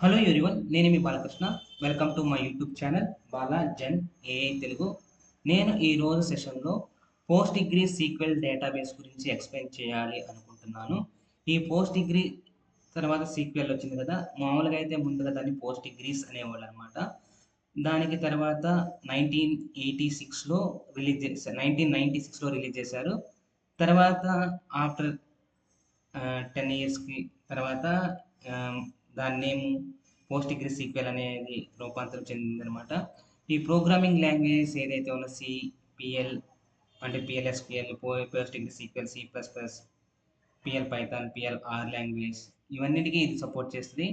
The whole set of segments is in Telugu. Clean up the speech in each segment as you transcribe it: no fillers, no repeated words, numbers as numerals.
హలో ఎవ్రీవన్, నేను మీ Balakrishna. Welcome to my YouTube channel Bala gen AI Telugu. నేను ఈరోజు సెషన్లో పోస్ట్ డిగ్రీ సీక్వెల్ డేటాబేస్ గురించి ఎక్స్ప్లెయిన్ చేయాలి అనుకుంటున్నాను. ఈ పోస్ట్ డిగ్రీ తర్వాత సీక్వెల్ వచ్చింది కదా, మామూలుగా అయితే ముందుగా దాన్ని పోస్ట్ డిగ్రీస్ అనేవాళ్ళు అనమాట. దానికి తర్వాత 1986లో రిలీజ్ చేశారు, 1996లో రిలీజ్ చేశారు. తర్వాత ఆఫ్టర్ 10 ఇయర్స్‌కి తర్వాత ఆహ్, దాని నేమ్ పోస్ట్ డిగ్రీ సీక్వెల్ అనేది రూపాంతరం చెందిందనమాట. ఈ ప్రోగ్రామింగ్ లాంగ్వేజెస్ ఏదైతే ఉందో పీఎల్ అంటే PL SQL, PostgreSQL, C plus plus, PL Python, PL R language ఇవన్నిటికి ఇది సపోర్ట్ చేస్తది.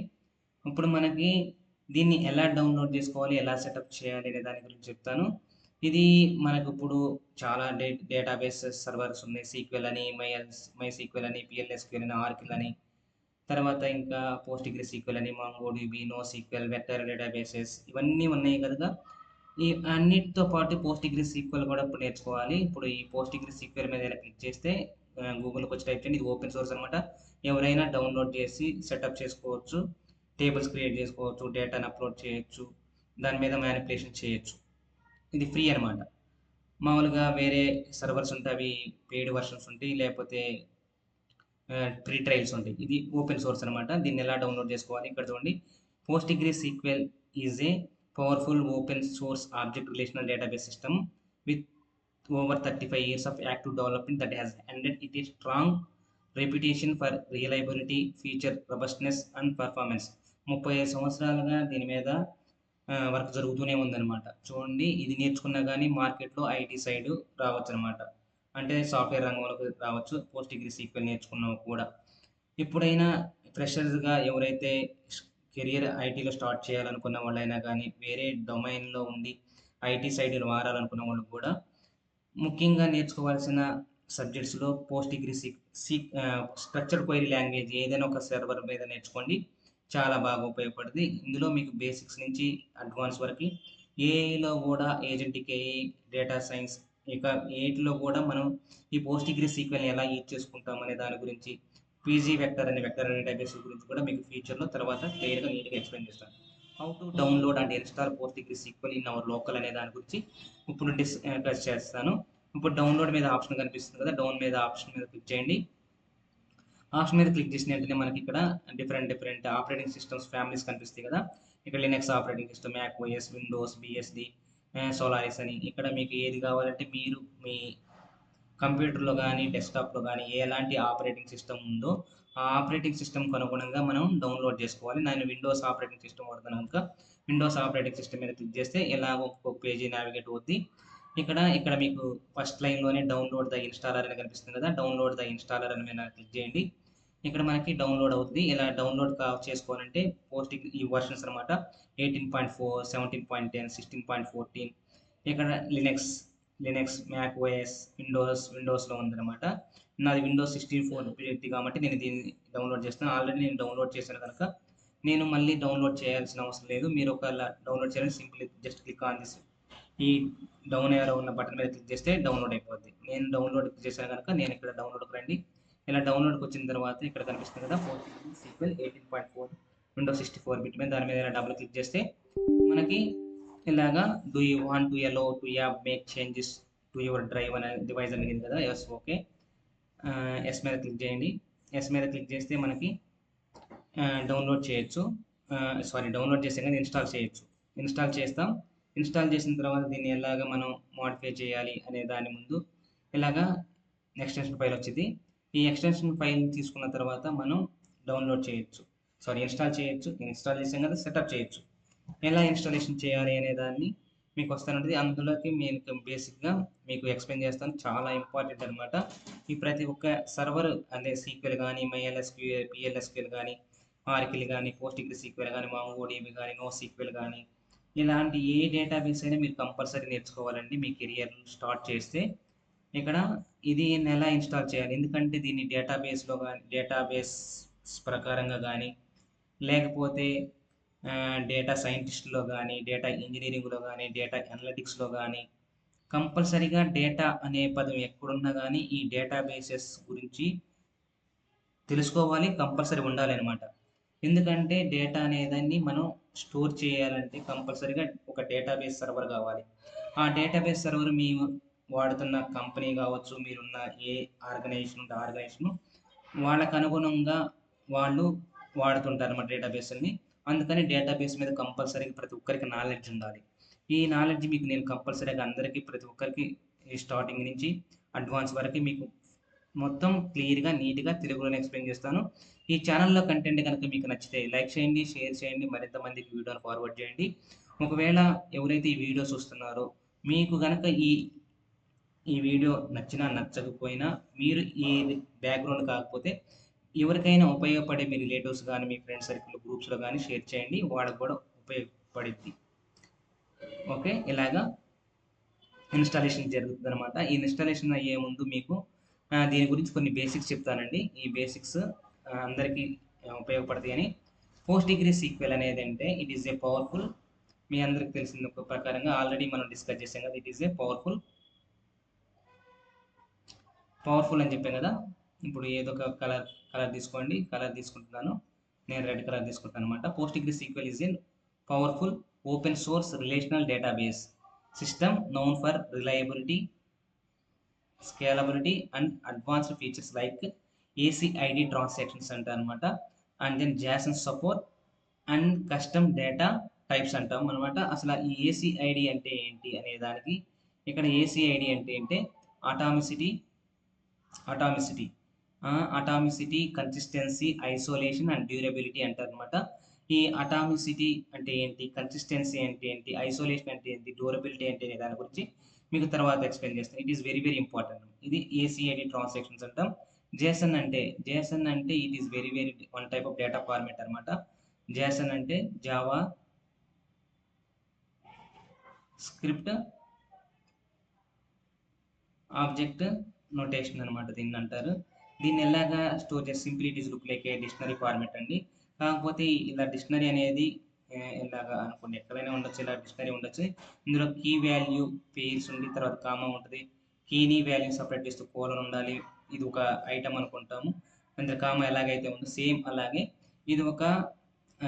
ఇప్పుడు మనకి దీన్ని ఎలా డౌన్లోడ్ చేసుకోవాలి, ఎలా సెటప్ చేయాలి అనే దాని గురించి చెప్తాను. ఇది మనకిప్పుడు చాలా డేటాబేసెస్ సర్వర్స్ ఉన్నాయి. సీక్వెల్ అని, మైసీక్వెల్ అని, పీఎల్ఎస్‌క్యూఎల్ అని, ఆర్కిల్ అని, తర్వాత ఇంకా పోస్ట్ డిగ్రీ సీక్వెల్ అని, మాంగోడిబి, నోసీక్వెల్, వెక్టర్ డేటాబేసెస్ ఇవన్నీ ఉన్నాయి కనుక ఈ అన్నిటితో పాటు పోస్ట్ డిగ్రీ సీక్వెల్ కూడా ఇప్పుడు నేర్చుకోవాలి. ఇప్పుడు ఈ పోస్ట్ డిగ్రీ సీక్వెల్ మీద ఇలా క్లిక్ చేస్తే గూగుల్‌కి వచ్చి టైప్ చేయండి. ఇది ఓపెన్ సోర్స్ అనమాట. ఎవరైనా డౌన్లోడ్ చేసి సెటప్ చేసుకోవచ్చు. టేబుల్స్ క్రియేట్ చేసుకోవచ్చు. డేటాను అప్లోడ్ చేయొచ్చు. దాని మీద మ్యానిపులేషన్ చేయొచ్చు. ఇది ఫ్రీ అనమాట. మామూలుగా వేరే సర్వర్స్ ఉంటాయి. అవి పెయిడ్ వర్షన్స్ ఉంటాయి. లేకపోతే ఫ్రీ ట్రయల్స్ ఉంటాయి. ఇది ఓపెన్ సోర్స్ అనమాట. దీన్ని ఎలా డౌన్లోడ్ చేసుకోవాలి ఇక్కడ చూడండి. Post degree sequel is a powerful open source object relational database system with over 35 years of active development that has ended it a strong reputation for reliability, feature robustness and performance. 35 సంవత్సరాలుగా దీని మీద వర్క్ జరుగుతూనే ఉందన్నమాట. చూడండి, ఇది నేర్చుకున్నా గానీ మార్కెట్‌లో ఐటీ సైడ్ రావచ్చనమాట. అంటే సాఫ్ట్‌వేర్ రంగంలోకి రావచ్చు. పోస్ట్ డిగ్రీ సీక్వెల్ నేర్చుకున్నవి కూడా. ఎప్పుడైనా ఫ్రెషర్స్‌గా ఎవరైతే కెరియర్ ఐటీలో స్టార్ట్ చేయాలనుకున్న వాళ్ళైనా గానీ, వేరే డొమైన్‌లో ఉండి ఐటీ సైడ్ మారాలనుకున్న వాళ్ళు కూడా ముఖ్యంగా నేర్చుకోవాల్సిన సబ్జెక్ట్స్‌లో PostgreSQL structured query language ఏదైనా ఒక సర్వర్ మీద నేర్చుకోండి. చాలా బాగా ఉపయోగపడుద్ది. ఇందులో మీకు బేసిక్స్ నుంచి అడ్వాన్స్ వరకి ఏఐలో గూడా ఏజెంటిక్ ఏఐ, డేటా సైన్స్ ఇక ఏటిలో గూడా మనం ఈ పోస్ట్ డిగ్రీ సీక్వెల్‌ని ఎలా యూజ్ చేసుకుంటాం అనే దాని గురించి, పీజీ వెక్టర్ అనే వెక్టర్ డేటాబేస్ గురించి కూడా మీకు ఫ్యూచర్‌లో తర్వాత క్లియర్‌గా నీట్‌గా ఎక్స్‌ప్లెయిన్ చేస్తాను. How to download and install post degree sequel in our local అనే దాని గురించి ఇప్పుడు డిస్కస్ చేస్తాను. ఇప్పుడు డౌన్లోడ్ మీద ఆప్షన్ కనిపిస్తుంది కదా, డౌన్ మీద ఆప్షన్ మీద క్లిక్ చేయండి. ఆప్షన్ మీద క్లిక్ చేసిన వెంటనే మనకి ఇక్కడ డిఫరెంట్ ఆపరేటింగ్ సిస్టమ్స్ ఫ్యామిలీస్ కనిపిస్తాయి కదా. ఇక్కడ Linux operating system, Mac OS, Windows, BSD, Solaris అని ఇక్కడ మీకు ఏది కావాలంటే మీరు మీ కంప్యూటర్లో కానీ డెస్క్టాప్లో కానీ ఎలాంటి ఆపరేటింగ్ సిస్టమ్ ఉందో ఆ ఆపరేటింగ్ సిస్టమ్కి అనుగుణంగా మనం డౌన్లోడ్ చేసుకోవాలి. నేను విండోస్ ఆపరేటింగ్ సిస్టమ్ వాడుతున్నాను కనుక విండోస్ ఆపరేటింగ్ సిస్టమ్ మీద క్లిక్ చేస్తే ఎలాగో ఒక్కొక్క పేజీ నావిగేట్ అవుద్ది. ఇక్కడ మీకు ఫస్ట్ లైన్లోనే డౌన్లోడ్ ద ఇన్స్టాలర్ అని కనిపిస్తుంది కదా, డౌన్లోడ్ ద ఇన్స్టాలర్ అని మీద క్లిక్ చేయండి. ఇక్కడ మనకి డౌన్లోడ్ అవుతుంది. ఇలా డౌన్లోడ్ చేసుకోవాలంటే పోస్ట్ ఈ వర్షన్స్ అనమాట. 18.4, 17.10, 16.14. ఇక్కడ లినక్స్, మ్యాక్ ఓఎస్, విండోస్లో ఉందన్నమాట. నాది విండోస్ 64 కాబట్టి నేను దీన్ని డౌన్లోడ్ చేస్తాను. ఆల్రెడీ నేను డౌన్లోడ్ చేశాను కనుక నేను మళ్ళీ డౌన్లోడ్ చేయాల్సిన అవసరం లేదు. మీరు ఒకవేళ డౌన్లోడ్ చేయాలంటే simple just click on this, ఈ డౌన్ ఏరో ఉన్న బటన్ మీద క్లిక్ చేస్తే డౌన్లోడ్ అయిపోద్ది. నేను డౌన్లోడ్ చేశాను కనుక నేను ఇక్కడ డౌన్లోడ్కి రండి. ఇలా డౌన్లోడ్కి వచ్చిన తర్వాత ఇక్కడ కనిపిస్తుంది కదా పోస్ట్ సీక్వెల్ 18.4 విండోస్ 64 బిట్ మీద, దాని మీద ఇలా డబుల్ క్లిక్ చేస్తే మనకి ఇలాగా do you want to allow to make changes to your drive అనే డివైస్ అడిగింది కదా. Yes, okay. ఎస్ మీద క్లిక్ చేయండి. ఎస్ మీద క్లిక్ చేస్తే మనకి డౌన్లోడ్ చేయొచ్చు. డౌన్లోడ్ చేసే కానీ ఇన్స్టాల్ చేయొచ్చు. ఇన్స్టాల్ చేస్తాం. ఇన్స్టాల్ చేసిన తర్వాత దీన్ని ఎలాగ మనం మోడిఫై చేయాలి అనే దాని ముందు ఇలాగా ఎక్స్టెన్షన్ ఫైల్ వచ్చింది. ఈ ఎక్స్టెన్షన్ ఫైల్ తీసుకున్న తర్వాత మనం డౌన్లోడ్ చేయొచ్చు, ఇన్స్టాల్ చేయొచ్చు. ఇన్స్టాల్ చేసాం కదా, సెటప్ చేయొచ్చు. ఎలా ఇన్స్టాలేషన్ చేయాలి అనే దాన్ని మీకు వస్తానంటుంది. అందులోకి నేను బేసిక్గా మీకు ఎక్స్ప్లెయిన్ చేస్తాను. చాలా ఇంపార్టెంట్ అనమాట. ఈ ప్రతి ఒక్క సర్వర్ అంటే సీక్వెల్ కానీ, మైఎల్ఎస్క్యూఎల్, పిఎల్ఎస్క్యూఎల్ కానీ, ఆర్కిల్ కానీ, పోస్ట్ డిగ్రీ సీక్వెల్ కానీ, మాంగోడిబి కానీ, నో సీక్వెల్ కానీ, ఇలాంటి ఏ డేటాబేస్ అయినా మీరు కంపల్సరీ నేర్చుకోవాలండి మీ కెరియర్ స్టార్ట్ చేస్తే. ఇక్కడ ఇది ఎలా ఇన్స్టాల్ చేయాలి, ఎందుకంటే దీన్ని డేటాబేస్ ప్రకారంగా కానీ, లేకపోతే డేటా సైంటిస్ట్లో కానీ, డేటా ఇంజనీరింగ్లో కానీ, డేటా అనలిటిక్స్లో కానీ కంపల్సరీగా డేటా అనే పదం ఎక్కడున్నా కానీ ఈ డేటాబేసెస్ గురించి తెలుసుకోవాలి, కంపల్సరీ ఉండాలి అనమాట. ఎందుకంటే డేటా అనేదాన్ని మనం స్టోర్ చేయాలంటే కంపల్సరీగా ఒక డేటాబేస్ సర్వర్ కావాలి. ఆ డేటాబేస్ సర్వర్ మీ వాడుతున్న కంపెనీ కావచ్చు, మీరున్న ఏ ఆర్గనైజేషన్ ఉంటే ఆర్గనైజేషన్ వాళ్ళకు అనుగుణంగా వాళ్ళు వాడుతుంటారన్నమాట డేటాబేస్‌ని. అందుకని డేటాబేస్ మీద కంపల్సరీగా ప్రతి ఒక్కరికి నాలెడ్జ్ ఉండాలి. ఈ నాలెడ్జ్ మీకు నేను కంపల్సరీగా అందరికీ ప్రతి ఒక్కరికి ఈ స్టార్టింగ్ నుంచి అడ్వాన్స్ వరకు మీకు మొత్తం క్లియర్‌గా, నీట్‌గా తెలుగులోనే ఎక్స్‌ప్లెయిన్ చేస్తాను. ఈ ఛానెల్‌లో కంటెంట్ గనుక మీకు నచ్చితే లైక్ చేయండి, షేర్ చేయండి, మరింత మందికి వీడియోని ఫార్వర్డ్ చేయండి. ఒకవేళ ఎవరైతే ఈ వీడియో చూస్తున్నారో మీకు గనక ఈ వీడియో నచ్చినా, నచ్చకపోయినా మీరు ఈ బ్యాక్‌గ్రౌండ్ కాకపోతే ఎవరికైనా ఉపయోగపడే మీ రిలేటివ్స్ గానీ, మీ ఫ్రెండ్ సర్కిల్ గ్రూప్స్‌లో గానీ షేర్ చేయండి. వాళ్ళకి కూడా ఉపయోగపడిద్ది. ఓకే. ఇలాగా ఇన్‌స్టాలేషన్ జరుగుతుందనమాట. ఈ ఇన్‌స్టాలేషన్ అయ్యే ముందు మీకు దీని గురించి కొన్ని బేసిక్స్ చెప్తానండి. ఈ బేసిక్స్ అందరికీ ఉపయోగపడతాయని. పోస్ట్ డిగ్రీ సీక్వెల్ అనేదంటే ఇట్ ఈస్ ఏ పవర్‌ఫుల్, మీ అందరికి తెలిసిన ప్రకారంగా ఆల్రెడీ మనం డిస్కస్ చేసాం కదా! ఇట్ ఈస్ ఏ పవర్‌ఫుల్ అని చెప్పాను కదా! ఇప్పుడు ఏదో ఒక కలర్ తీసుకోండి. కలర్ తీసుకుంటున్నాను. నేను రెడ్ కలర్ తీసుకుంటాననమాట. PostgreSQL is a powerful open source relational database system known for reliability, scalability and advanced features like ACID transactions అంటారనమాట. And then JSON support and custom data types అంటాం అనమాట. అసలు ఈ ఏసీఐడి అంటే ఏంటి అనే దానికి ఇక్కడ ఏసీఐడి అంటే atomicity atomicity atomicity, consistency, isolation and durability అంటారనమాట. ఈ అటామిసిటీ అంటే ఏంటి, కన్సిస్టెన్సీ అంటే ఏంటి, ఐసోలేషన్ అంటే ఏంటి, డ్యూరబిలిటీ అంటే అనే దాని గురించి మీకు తర్వాత ఎక్స్ప్లెయిన్ చేస్తాను. It is very very important. ఇది ఏసీఐడి ట్రాన్సాక్షన్స్ అంటాం. జేసన్ అంటే it is very very one type of data format అనమాట. జేసన్ అంటే జావా స్క్రిప్ట్ ఆబ్జెక్ట్ నోటేషన్ అనమాట దీన్ని అంటారు. దీన్ని ఎలాగా స్టోర్ చేసి simply it is look like A dictionary format అండి. కాకపోతే ఇలా డిక్షనరీ అనేది ఇలాగా అనుకోండి ఎక్కడైనా ఉండొచ్చు, ఇలా డిక్షనరీ ఉండొచ్చు. ఇందులో కీ వాల్యూ పెయిర్స్ ఉండి తర్వాత కామా ఉంటుంది. కీని వాల్యూ సపరేట్ చేస్తూ కోలన్ ఉండాలి. ఇది ఒక ఐటమ్ అనుకుంటాము. అందులో కామా ఎలాగైతే ఉందో సేమ్ అలాగే ఇది ఒక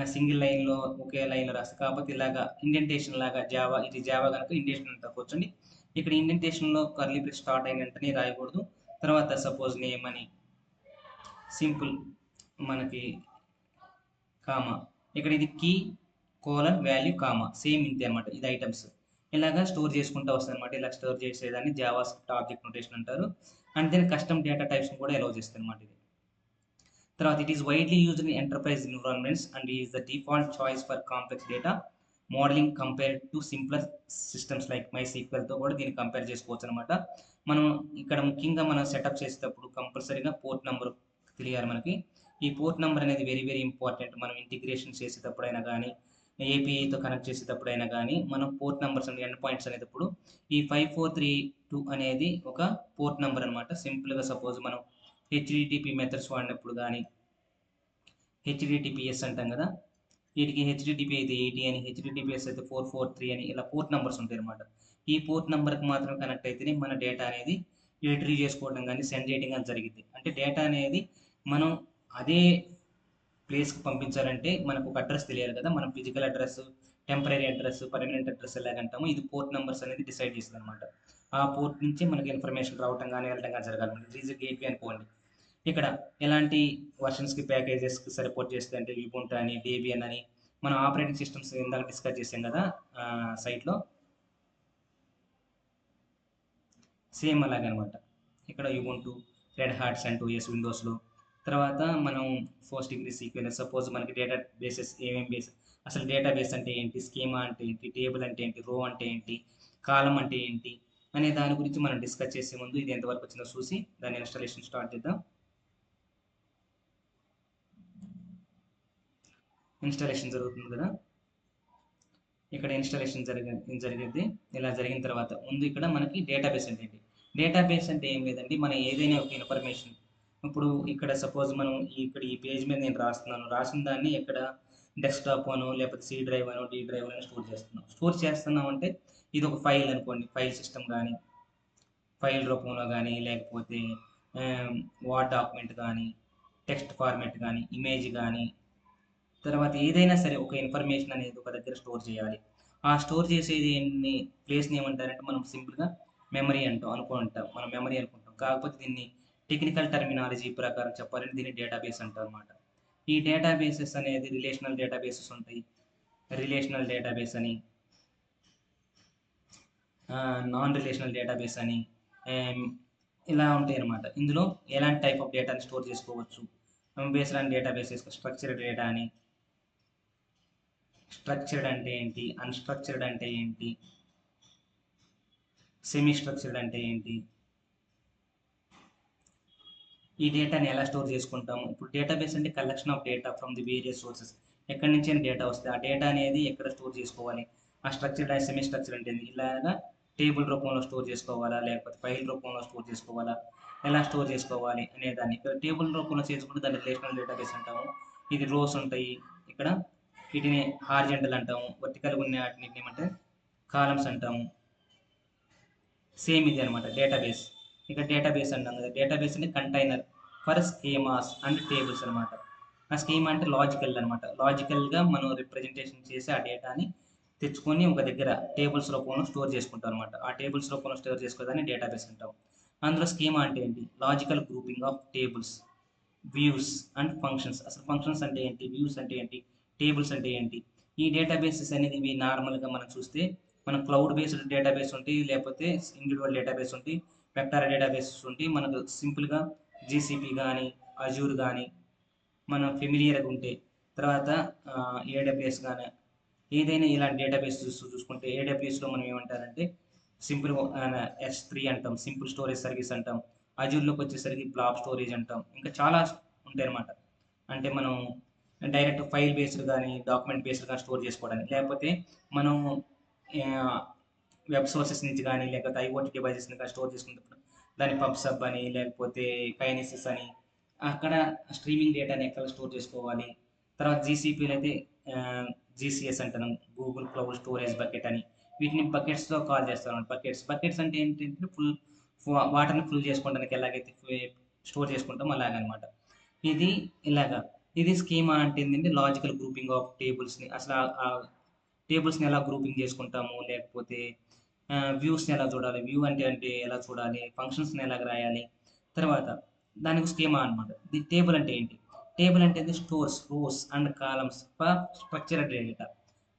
సింగిల్ లైన్‌లో ఒకే లైన్‌లో రాస్తే కాకపోతే ఇలాగా ఇండెంటేషన్ లాగా ఇది జావా గనుక ఇండెంటేషన్ అంటారు కూర్చోండి. ఇక్కడ ఇండెంటేషన్‌లో కర్లీ బ్రేస్ స్టార్ట్ అయిన వెంటనే రాయకూడదు. తర్వాత సపోజ్ నేమ్ అని సింపుల్ మనకి కామా. ఇక్కడ ఇది key colon value comma same ఇంతే అనమాట. ఇది ఐటమ్స్. ఇలాగా స్టోర్ చేసుకుంటూ వస్తదనమాట. ఇలా స్టోర్ చేసేదాన్ని జావా స్క్రిప్ట్ ఆబ్జెక్ట్ నోటేషన్ అంటారు. అండ్ దెన్ కస్టమ్ డేటా టైప్స్‌ని కూడా అలౌ చేస్తదనమాట ఇది. తర్వాత it is widely used in enterprise environments and is the default choice for complex data modelling compared to simpler systems like మైసీక్వెల్‌తో కూడా దీన్ని కంపేర్ చేసుకోవచ్చు అనమాట. మనం ఇక్కడ ముఖ్యంగా మనం సెటప్ చేసేటప్పుడు కంపల్సరీగా పోర్ట్ నంబర్ తెలియాలి మనకి. ఈ పోర్ట్ నంబర్ అనేది వెరీ వెరీ ఇంపార్టెంట్. మనం ఇంటిగ్రేషన్ చేసేటప్పుడైనా గానీ, ఏపీఐతో కనెక్ట్ చేసేటప్పుడైనా గానీ, మనం port numbers and end points అనేటప్పుడు ఈ 5432 అనేది ఒక పోర్ట్ నంబర్ అనమాట. సింపుల్‌గా సపోజ్ మనం హెచ్‌డిటిపి మెథడ్స్ వాడినప్పుడు గానీ, హెచ్‌డిటిపిఎస్ అంటాం గదా! వీటికి హెచ్‌డిటిపి అయితే 80 అని, హెచ్‌డిటిపిఎస్ అయితే 443 అని ఇలా పోర్ట్ నంబర్స్ ఉంటాయన్నమాట. ఈ పోర్ట్ నంబర్‌కి మాత్రమే కనెక్ట్ అయితేనే మన డేటా అనేది రిట్రీవ్ చేసుకోవడం గానీ, సెండ్ చేయడం గానీ జరిగిద్ది. అంటే డేటా అనేది మనం అదే ప్లేస్‌కి పంపించాలంటే మనకు ఒక అడ్రెస్ తెలియాలి కదా! మనం physical address, temporary address, permanent address ఎలాగంటామో ఇది పోర్ట్ నంబర్స్ అనేది డిసైడ్ చేస్తదనమాట. ఆ పోర్ట్ నుంచి మనకి ఇన్ఫర్మేషన్ రావటం గానీ, వెళ్ళటం గానీ జరగాలి. ఇట్ ఈస్ ఎ గేట్‌వే అనుకోండి. ఇక్కడ ఎలాంటి వెర్షన్స్‌కి, ప్యాకేజెస్‌కి సపోర్ట్ చేస్తదంటే ఉబుంటు అని, డెబియన్ అని మనం ఆపరేటింగ్ సిస్టమ్స్ ఇందాక డిస్కస్ చేసాం కదా! సైట్‌లో. సేమ్ అలాగే అనమాట. ఇక్కడ ఉబుంటు, రెడ్ హాట్, సెంటోస్ విండోస్‌లో. తర్వాత మనం పోస్ట్ డిగ్రీ సీక్వెల్ సపోజ్ మనకి డేటా బేసెస్ ఏమేం బేస్ అసలు డేటాబేస్ అంటే ఏంటి? స్కీమా అంటే ఏంటి? టేబుల్ అంటే ఏంటి? రో అంటే ఏంటి? కాలమ్ అంటే ఏంటి? అనే దాని గురించి మనం డిస్కస్ చేసే ముందు ఇది ఎంతవరకు వచ్చిందో చూసి దాని ఇన్‌స్టాలేషన్ స్టార్ట్ చేద్దాం. ఇన్‌స్టాలేషన్ జరుగుతుంది కదా! ఇక్కడ ఇన్‌స్టాలేషన్ జరిగిద్ది. ఇలా జరిగిన తర్వాత ముందు ఇక్కడ మనకి డేటాబేస్ అంటే ఏంటి? డేటాబేస్ అంటే ఏం లేదండి. మనం ఏదైనా ఒక ఇన్ఫర్మేషన్ ఇప్పుడు ఇక్కడ సపోజ్ మనం ఇక్కడ ఈ పేజ్ మీద నేను రాస్తున్నాను. రాసిన దాన్ని ఇక్కడ డెస్క్‌టాప్ అనో, లేకపోతే సి డ్రైవ్ అనో, డి డ్రైవ్ అనో స్టోర్ చేస్తున్నాం. స్టోర్ చేస్తున్నాం అంటే ఇది ఒక ఫైల్ అనుకోండి. ఫైల్ సిస్టమ్ గానీ, ఫైల్ రూపంలో గానీ, లేకపోతే ఆహ్, వర్డ్ డాక్యుమెంట్ గానీ, టెక్స్ట్ ఫార్మాట్ గానీ, ఇమేజ్ గానీ తర్వాత ఏదైనా సరే ఒక ఇన్ఫర్మేషన్ అనేది ఒక దగ్గర స్టోర్ చేయాలి. ఆ స్టోర్ చేసేది ప్లేస్‌ని ఏమంటారంటే మనం సింపుల్‌గా మెమరీ అంటాం అనుకుంటాం. మనం మెమరీ అనుకుంటాం. కాకపోతే దీన్ని టెక్నికల్ టర్మినాలజీ ప్రకారం చెప్పాలంటే దీన్ని డేటాబేస్ అంటారనమాట. ఈ డేటాబేసెస్ అనేది రిలేషనల్ డేటాబేసెస్ ఉంటాయి. రిలేషనల్ డేటాబేస్ అని, నాన్ రిలేషనల్ డేటాబేస్ అని, ఆహ్, ఇలా ఉంటాయన్నమాట. ఇందులో ఎలాంటి టైప్ ఆఫ్ డేటాని స్టోర్ చేసుకోవచ్చు. Based on databases structured data అని, స్ట్రక్చర్డ్ అంటే ఏంటి? అన్‌స్ట్రక్చర్డ్ అంటే ఏంటి? సెమీ స్ట్రక్చర్డ్ అంటే ఏంటి? ఈ డేటాని ఎలా స్టోర్ చేసుకుంటాము? ఇప్పుడు డేటాబేస్ అంటే collection of data from the various sources. ఎక్కడి నుంచైనా డేటా వస్తే, ఆ డేటా అనేది ఎక్కడ స్టోర్ చేసుకోవాలి? ఆ స్ట్రక్చర్డ్ అండ్ సెమీ స్ట్రక్చర్డ్ అంటే ఏంది? ఇలాగా టేబుల్ రూపంలో స్టోర్ చేసుకోవాలా? లేకపోతే ఫైల్ రూపంలో స్టోర్ చేసుకోవాలా? ఎలా స్టోర్ చేసుకోవాలి అనేదాన్ని. ఇక్కడ టేబుల్ రూపంలో చేసుకుంటే దాన్ని రిలేషనల్ డేటాబేస్ అంటాము. ఇది రోస్ ఉంటాయి. ఇక్కడ వీటిని హారిజాంటల్ అంటాము. వర్టికల్‌గా ఉన్న వాటిని ఏమంటే కాలమ్స్ అంటాము. సేమ్ ఇదే అనమాట డేటాబేస్. ఇక డేటాబేస్ అన్నాం కదా! డేటాబేస్ అంటే container for schemas and tables అనమాట. ఆ స్కీమా అంటే లాజికల్ అనమాట. లాజికల్‌గా మనం రిప్రజెంటేషన్ చేసి ఆ డేటాని తెచ్చుకొని ఒక దగ్గర టేబుల్స్ రూపంలో స్టోర్ చేసుకుంటాం అనమాట. ఆ టేబుల్స్ రూపంలో స్టోర్ చేసుకోదాన్ని డేటాబేస్ అంటాం. అందులో స్కీమా అంటే ఏంటి? Logical grouping of tables, views and functions. అసలు ఫంక్షన్స్ అంటే ఏంటి? వ్యూస్ అంటే ఏంటి? టేబుల్స్ అంటే ఏంటి? ఈ డేటాబేసెస్ అనేది ఇవి నార్మల్‌గా మనం చూస్తే మన క్లౌడ్ బేస్డ్ డేటాబేస్ ఉంటాయి. లేకపోతే ఇండివిడ్యువల్ డేటాబేస్ ఉంటాయి. వెక్టార్ డేటాబేసెస్ ఉంటాయి. మనకు సింపుల్‌గా జీసీపీ గాని, అజూర్ గాని మనం ఫెమిలియర్‌గా ఉంటే తర్వాత ఏడబ్ల్యూఎస్ గాని ఏదైనా ఇలాంటి డేటాబేస్ చూసుకుంటే ఏడబ్ల్యూఎస్‌లో మనం ఏమంటారంటే సింపుల్‌గా ఎస్3 అంటాం. సింపుల్ స్టోరేజ్ సర్వీస్ అంటాం. అజూర్‌లోకి వచ్చేసరికి బ్లాబ్ స్టోరేజ్ అంటాం. ఇంకా చాలా ఉంటాయన్నమాట. అంటే మనం డైరెక్ట్ ఫైల్ బేస్డ్ గాని, డాక్యుమెంట్ బేస్డ్ గాని స్టోర్ చేసుకోవడానికి. లేకపోతే మనం ఆహ్, వెబ్ సోర్సెస్ నుంచి గాని, లేకపోతే ఐఓటీ డివైసెస్ నుంచి స్టోర్ చేసుకునేటప్పుడు దాన్ని పబ్‌సబ్ అని, లేకపోతే కైనెసిస్ అని అక్కడ స్ట్రీమింగ్ డేటాని ఎక్కడ స్టోర్ చేసుకోవాలి. తర్వాత జీసీపీలో అయితే ఆహ్, జీసీఎస్ అంటాం. గూగుల్ క్లౌడ్ స్టోరేజ్ బకెట్ అని. వీటిని బకెట్స్‌లో కాల్ చేస్తామన్నమాట. బకెట్స్ అంటే ఏంటంటే వాటర్‌ని ఫుల్ చేసుకోవడానికి ఎలాగైతే స్టోర్ చేసుకుంటామో అలాగనమాట. ఇది ఇలాగా. ఇది స్కీమా అంటే ఏంటంటే లాజికల్ గ్రూపింగ్ ఆఫ్ టేబుల్స్‌ని అసలు టేబుల్స్‌ని ఎలా గ్రూపింగ్ చేసుకుంటాము, లేకపోతే వ్యూస్‌ని ఎలా చూడాలి, వ్యూ అంటే ఎలా చూడాలి, ఫంక్షన్స్‌ని ఎలాగ రాయాలి. తర్వాత దానికి స్కీమా అనమాట. ది టేబుల్ అంటే ఏంటి? టేబుల్ అంటే ఇది rows and columns for structured data.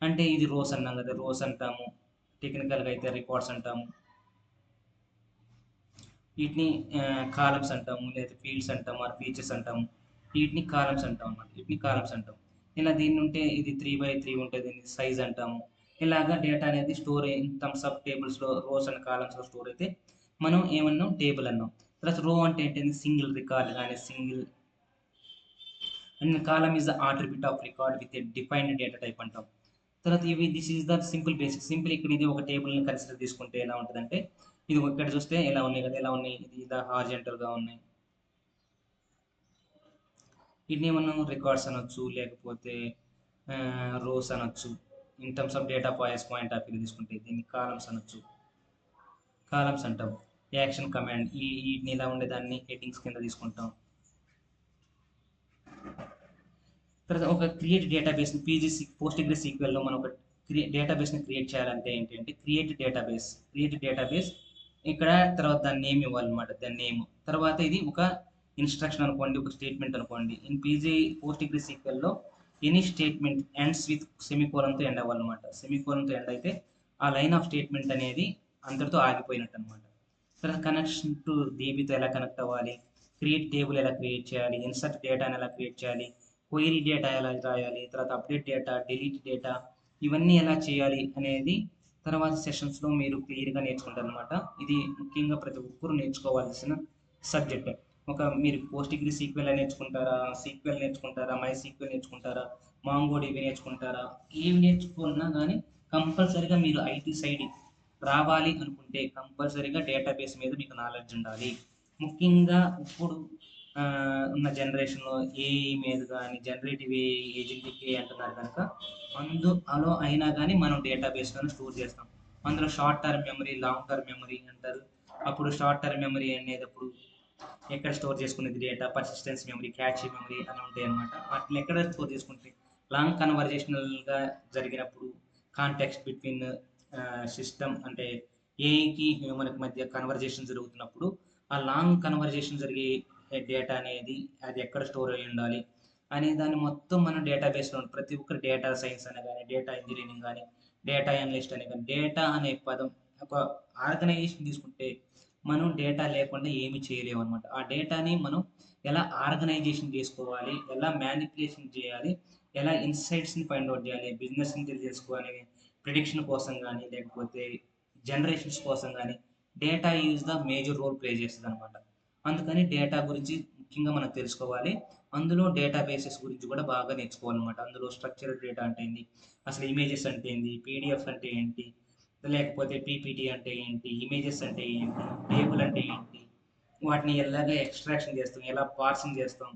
అంటే ఇది రోస్ అన్నాం కదా! రోస్ అంటాము. టెక్నికల్‌గా అయితే రికార్డ్స్ అంటాము. వీటిని కాలమ్స్ అంటాము. లేదా ఫీల్డ్స్ అంటాము. ఆర్ ఫీచర్స్ అంటాము. వీటిని కాలమ్స్ అంటాం అన్నమాట. వీటిని కాలమ్స్ అంటాం. ఇలా దీన్నుంటే ఇది 3/3 ఉంటే దీన్ని సైజ్ అంటాము. ఇలాగా డేటా అనేది స్టోర్ ఇన్ టర్మ్స్ ఆఫ్ టేబుల్స్‌లో రోస్ అండ్ కాలమ్స్‌లో స్టోర్ అయితే మనం ఏమన్నాం టేబుల్ అన్నాం. ప్లస్ రో అంటే ఏంటంటే సింగిల్ రికార్డ్ గాని single and column is the attribute of record with a defined data type అంటాం. తర్వాత this is the simple basic. Simple ఇక్కడ ఇది ఒక టేబుల్‌ని కన్సిడర్ తీసుకుంటే ఎలా ఉంటదంటే, ఇది ఇక్కడ చూస్తే ఎలా ఉన్నాయి కదా! ఎలా ఉన్నాయి? ఇది ఇలా హారిజాంటల్‌గా ఉన్నాయి. వీటిని మనం రికార్డ్స్ అనొచ్చు. లేకపోతే రోస్ అనొచ్చు. In terms of data point of view తీసుకుంటే దీన్ని కాలమ్స్ అనొచ్చు. కాలమ్స్ అంటాం. యాక్షన్ కమాండ్ ఈటిని ఇలా ఉండేదాన్ని హెడ్డింగ్స్ కింద తీసుకుంటాం. తర్వాత ఒక క్రియేట్ డేటాబేస్‌ని పోస్ట్‌గ్రెస్ సీక్వెల్‌లో మనం ఒక డేటాబేస్‌ని క్రియేట్ చేయాలంటే ఏంటంటే క్రియేట్ డేటాబేస్ ఇక్కడ తర్వాత దాని నేమ్ ఇవ్వాలన్నమాట. దాని నేమ్. తర్వాత ఇది ఒక ఇన్‌స్ట్రక్షన్ అనుకోండి. ఒక స్టేట్మెంట్ అనుకోండి. ఇన్ పోస్ట్‌గ్రెస్ సీక్వెల్‌లో ఎనీ స్టేట్మెంట్ ఎండ్స్ విత్ సెమికోలన్‌తో ఎండ్ అవ్వాలన్నమాట. సెమికోలన్‌తో ఎండ్ అయితే ఆ లైన్ ఆఫ్ స్టేట్మెంట్ అనేది అంతటితో ఆగిపోయినట్టన్నమాట. తర్వాత కనెక్షన్ టు డీబీతో ఎలా కనెక్ట్ అవ్వాలి? క్రియేట్ టేబుల్ ఎలా క్రియేట్ చేయాలి? ఇన్సర్ట్ డేటాని ఎలా క్రియేట్ చేయాలి? క్వెరీ డేటా ఎలా రాయాలి? తర్వాత అప్డేట్ డేటా, డిలీట్ డేటా ఇవన్నీ ఎలా చేయాలి అనేది తర్వాత సెషన్స్‌లో మీరు క్లియర్‌గా నేర్చుకుంటారనమాట. ఇది ముఖ్యంగా ప్రతి ఒక్కరు నేర్చుకోవాల్సిన సబ్జెక్ట్. మీరు పోస్ట్‌గ్రీ సీక్వెల్ నేర్చుకుంటారా? సీక్వెల్ నేర్చుకుంటారా? మైసీక్వెల్ నేర్చుకుంటారా? మాంగోడిబి నేర్చుకుంటారా? ఏవి నేర్చుకున్నా గానీ కంపల్సరీగా మీరు ఐటీ సైడ్ రావాలి అనుకుంటే కంపల్సరీగా డేటాబేస్ మీద మీకు నాలెడ్జ్ ఉండాలి. ముఖ్యంగా ఇప్పుడు ఉన్న జనరేషన్‌లో ఏఐ మీద గాని, జనరేటివ్ ఏఐ, ఏజెంటిక్ ఏఐ అంటున్నారు కనుక అందులో అయినా గాని మనం డేటాబేస్‌లోనే స్టోర్ చేస్తాం. అందులో short term memory, long term memory అంటారు. అప్పుడు షార్ట్ టర్మ్ మెమరీ అనేటప్పుడు ఎక్కడ స్టోర్ చేసుకునేది data, persistence memory, cash memory అని ఉంటాయన్నమాట. వాటిని ఎక్కడ స్టోర్ చేసుకుంటాయి? లాంగ్ కన్వర్జేషనల్గా జరిగినప్పుడు కాంటెక్స్ట్ బిట్వీన్ సిస్టమ్ అంటే ఏఐకి హ్యూమన్కి మధ్య కన్వర్జేషన్ జరుగుతున్నప్పుడు ఆ లాంగ్ కన్వర్జేషన్ జరిగే డేటా అనేది అది ఎక్కడ స్టోర్ అయి ఉండాలి అనే దాన్ని మొత్తం మనం డేటాబేస్లో ప్రతి ఒక్కరు డేటా సైన్స్ అనే కానీ డేటా ఇంజనీరింగ్ కానీ డేటా అనలిస్ట్ అనే కానీ డేటా అనే పదం ఒక ఆర్గనైజేషన్ తీసుకుంటే మనం డేటా లేకుండా ఏమి చేయలేము అనమాట. ఆ డేటాని మనం ఎలా ఆర్గనైజేషన్ చేసుకోవాలి, ఎలా మ్యానిపులేషన్ చేయాలి, ఎలా ఇన్సైట్స్ని ఫైండ్ అవుట్ చేయాలి, బిజినెస్ ఇంటెలిజెన్స్ కానీ ప్రిడిక్షన్ కోసం కానీ లేకపోతే జనరేషన్స్ కోసం కానీ data is the major role play చేస్తుంది అనమాట. అందుకని డేటా గురించి ముఖ్యంగా మనం తెలుసుకోవాలి. అందులో డేటా బేసెస్ గురించి కూడా బాగా నేర్చుకోవాలన్నమాట. అందులో స్ట్రక్చర్డ్ డేటా అంటే ఏంటి, అసలు ఇమేజెస్ అంటే ఏంటి, పీడిఎఫ్ అంటే ఏంటి, లేకపోతే పీపీటీ అంటే ఏంటి, ఇమేజెస్ అంటే ఏంటి, టేబుల్ అంటే ఏంటి, వాటిని ఎలాగ ఎక్స్ట్రాక్షన్ చేస్తాం, ఎలా పార్సింగ్ చేస్తాం,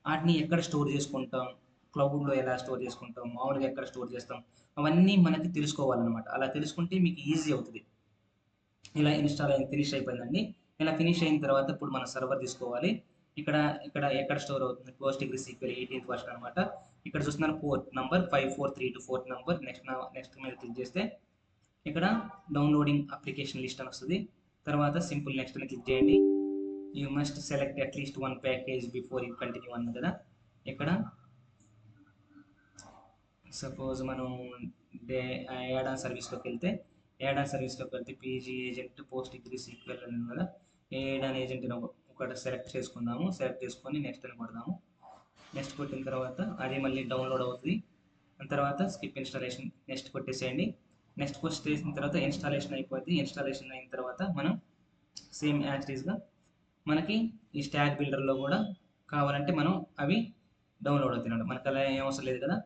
వాటిని ఎక్కడ స్టోర్ చేసుకుంటాం, క్లౌడ్లో ఎలా స్టోర్ చేసుకుంటాం, మామూలుగా ఎక్కడ స్టోర్ చేస్తాం, అవన్నీ మనకి తెలుసుకోవాలన్నమాట. అలా తెలుసుకుంటే మీకు ఈజీ అవుతుంది. ఇలా ఇన్‌స్టాల్ అయింది, ఫినిష్ అయిపోయిందండి. ఇలా ఫినిష్ అయిన తర్వాత ఇప్పుడు మన సర్వర్ తీసుకోవాలి. ఇక్కడ ఇక్కడ ఎక్కడ స్టోర్ అవుతుంది, పోస్ట్‌గ్రీ సీక్వెల్ 18థ్ వర్షన్ అనమాట. ఇక్కడ చూస్తున్నాను port number 5432 port number. Next మీద క్లిక్ చేస్తే ఇక్కడ డౌన్లోడింగ్ అప్లికేషన్ లిస్ట్ అని వస్తుంది. తర్వాత సింపుల్ నెక్స్ట్ అని క్లిక్ చేయండి. You must select at least one package before you continue అన్న కదా. ఇక్కడ సపోజ్ మనం డే యాడ్ ఆన్ సర్వీస్లోకి వెళ్తే పీజీ ఏజెంట్ పోస్ట్‌గ్రీ సీక్వెల్ అని ఉంది కదా. యాడ్ ఆన్ ఏజెంట్ ఒకటి సెలెక్ట్ చేసుకుందాము. సెలెక్ట్ చేసుకొని నెక్స్ట్ అని కొడదాము. నెక్స్ట్ కొట్టిన తర్వాత అది మళ్ళీ డౌన్లోడ్ అవుతుంది. దాని తర్వాత స్కిప్ ఇన్స్టాలేషన్ నెక్స్ట్ కొట్టేసేయండి. నెక్స్ట్ కొట్టేసిన తర్వాత ఇన్స్టాలేషన్ అయిపోద్ది. ఇన్స్టాలేషన్ అయిన తర్వాత మనం సేమ్ యాజ్ టీజ్గా మనకి ఈ స్టాక్ బిల్డర్లో కూడా కావాలంటే మనం అవి డౌన్లోడ్ అవుతున్నాయి. మనకు అలా ఏం అవసరం లేదు కదా.